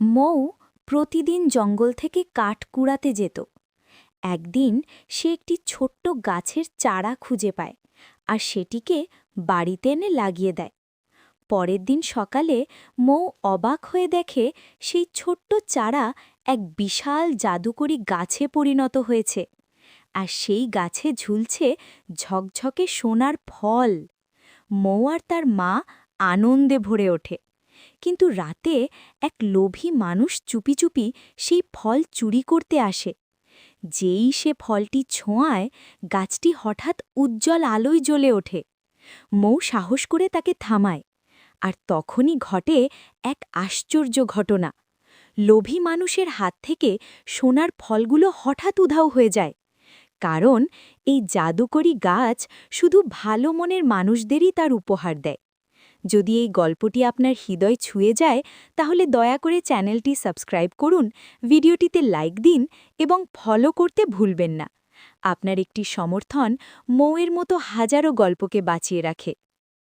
মৌ প্রতিদিন জঙ্গল থেকে কাঠ কুড়াতে যেত। একদিন সে একটি ছোট্ট গাছের চারা খুঁজে পায় আর সেটিকে বাড়িতে এনে লাগিয়ে দেয়। পরের দিন সকালে মৌ অবাক হয়ে দেখে সেই ছোট্ট চারা এক বিশাল জাদুকরী গাছে পরিণত হয়েছে, আর সেই গাছে ঝুলছে ঝকঝকে সোনার ফল। মৌ আর তার মা আনন্দে ভরে ওঠে। কিন্তু রাতে এক লোভী মানুষ চুপি চুপি সেই ফল চুরি করতে আসে। যেই সে ফলটি ছোঁয়ায়, গাছটি হঠাৎ উজ্জ্বল আলোয় জ্বলে ওঠে। মৌ সাহস করে তাকে থামায়, আর তখনই ঘটে এক আশ্চর্য ঘটনা। লোভী মানুষের হাত থেকে সোনার ফলগুলো হঠাৎ উধাও হয়ে যায়, কারণ এই জাদুকরী গাছ শুধু ভালো মনের মানুষদেরই তার উপহার দেয়। যদি এই গল্পটি আপনার হৃদয় ছুঁয়ে যায়, তাহলে দয়া করে চ্যানেলটি সাবস্ক্রাইব করুন, ভিডিওটিতে লাইক দিন এবং ফলো করতে ভুলবেন না। আপনার একটি সমর্থন মৌয়ের মতো হাজারো গল্পকে বাঁচিয়ে রাখে।